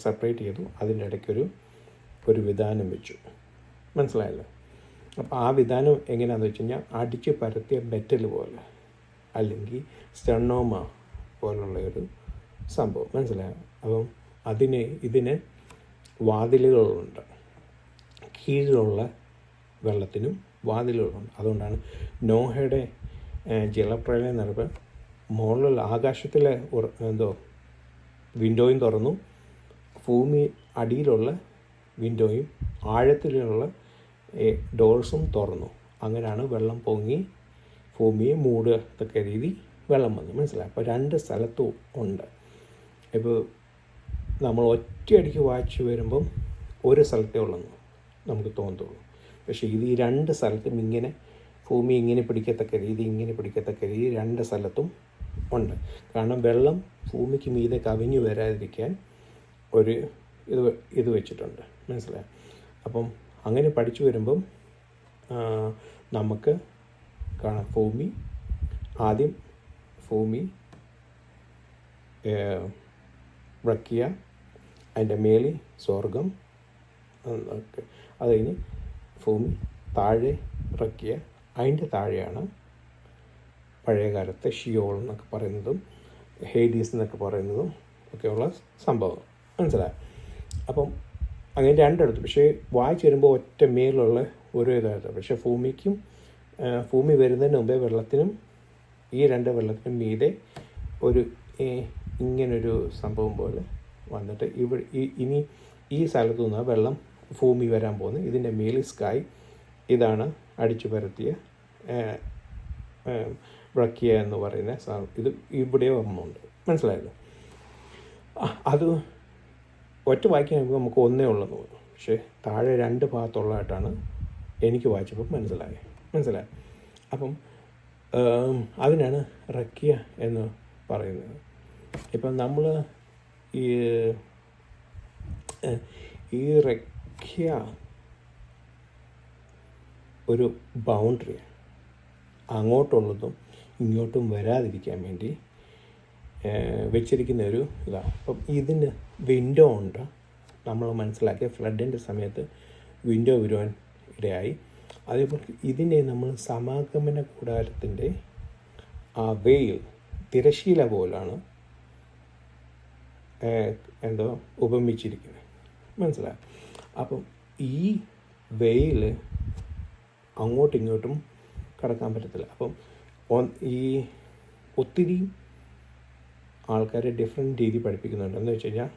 Separate ചെയ്തു. അതിൻ്റെ ഇടയ്ക്കൊരു വിധാനം വെച്ചു. മനസ്സിലായല്ലോ? അപ്പോൾ ആ വിധാനം എങ്ങനെയാണെന്ന് വെച്ച് കഴിഞ്ഞാൽ അടിച്ച് പരത്തിയ മെറ്റൽ പോലെ അല്ലെങ്കിൽ സ്റ്റെർണോമ പോലുള്ള ഒരു സംഭവം. മനസ്സിലായോ? അപ്പം ഇതിന് വാതിലുകളുണ്ട്. കീഴിലുള്ള വെള്ളത്തിനും വാതിലുകളുണ്ട്. അതുകൊണ്ടാണ് നോഹയുടെ ജലപ്രളയം നടപ്പ് മുകളിൽ ആകാശത്തിലെ വിൻഡോയും തുറന്നു, ഭൂമി അടിയിലുള്ള വിൻഡോയും ആഴത്തിലുള്ള ഡോർസും തുറന്നു. അങ്ങനെയാണ് വെള്ളം പൊങ്ങി ഭൂമിയെ മൂടത്തക്ക രീതി വെള്ളം വന്നു. മനസ്സിലായി? അപ്പോൾ 2 സ്ഥലത്തും ഉണ്ട്. ഇപ്പോൾ നമ്മൾ ഒറ്റയടിക്ക് വായിച്ച് വരുമ്പം ഒരു സ്ഥലത്തേ ഉള്ളെന്ന് നമുക്ക് തോന്നത്തുള്ളൂ. പക്ഷേ ഇത് ഈ 2 സ്ഥലത്തും ഇങ്ങനെ ഭൂമി ഇങ്ങനെ പിടിക്കത്തക്ക രീതി 2 സ്ഥലത്തും ഉണ്ട്. കാരണം വെള്ളം ഭൂമിക്ക് മീതെ കവിഞ്ഞു വരാതിരിക്കാൻ ഒരു ഇത് വെച്ചിട്ടുണ്ട്. മനസ്സിലായി? അപ്പം അങ്ങനെ പഠിച്ചു വരുമ്പം നമുക്ക് കാണാം ആദ്യം ഭൂമി റക്കിയ, അതിൻ്റെ മേളിൽ സ്വർഗം, അത് കഴിഞ്ഞ് ഭൂമി താഴെ റക്കിയ, അതിൻ്റെ താഴെയാണ് പഴയകാലത്തെ ഷിയോൾ എന്നൊക്കെ പറയുന്നതും ഹേഡീസ് എന്നൊക്കെ പറയുന്നതും ഒക്കെയുള്ള സംഭവം. മനസ്സിലായി? അപ്പം അങ്ങനെ 2 എടുത്തു. പക്ഷേ വായിച്ച് വരുമ്പോൾ ഒറ്റ മേലുള്ള ഒരു ഇതായിരുന്നു. പക്ഷേ ഭൂമി വരുന്നതിന് മുമ്പേ വെള്ളത്തിനും ഈ 2 വെള്ളത്തിനും മീതെ ഇങ്ങനൊരു സംഭവം പോലെ വന്നിട്ട് ഇനി ഈ സ്ഥലത്തു നിന്നാണ് വെള്ളം ഭൂമി വരാൻ പോകുന്നത്. ഇതിൻ്റെ മേലിൽ സ്കൈ, ഇതാണ് അടിച്ചു പരത്തിയ ബ്രക്കിയ എന്ന് പറയുന്ന ഇത് ഇവിടെ ഒന്നുണ്ട്. മനസ്സിലായല്ലോ? അത് ഒറ്റ വായിക്കാൻ നമുക്ക് ഒന്നേ ഉള്ളെന്ന് തോന്നുന്നു. പക്ഷേ താഴെ 2 ഭാഗത്തുള്ളതായിട്ടാണ് എനിക്ക് വായിച്ചപ്പോൾ മനസ്സിലായി. അപ്പം അതിനാണ് റക്കിയ എന്ന് പറയുന്നത്. ഇപ്പം നമ്മൾ ഈ റക്കിയ ഒരു ബൗണ്ടറി അങ്ങോട്ടുള്ളതും ഇങ്ങോട്ടും വരാതിരിക്കാൻ വേണ്ടി വെച്ചിരിക്കുന്ന ഒരു ഇതാണ്. അപ്പം ഇതിന് വിൻഡോ ഉണ്ട്. നമ്മൾ മനസ്സിലാക്കിയ ഫ്ലഡിൻ്റെ സമയത്ത് വിൻഡോ വരുവാൻ ഇടയായി. അതേപോലെ ഇതിനെ നമ്മൾ സമാഗമന കൂടാരത്തിൻ്റെ ആ വെയിൽ തിരശീല പോലാണ് ഉപമിച്ചിരിക്കുന്നത്. മനസ്സിലായി? അപ്പം ഈ വെയിൽ അങ്ങോട്ടും ഇങ്ങോട്ടും കടക്കാൻ പറ്റത്തില്ല. അപ്പം ഈ ഒത്തിരി ആൾക്കാരെ ഡിഫറെൻറ്റ് രീതി പഠിപ്പിക്കുന്നുണ്ട്. എന്ന് വെച്ച് കഴിഞ്ഞാൽ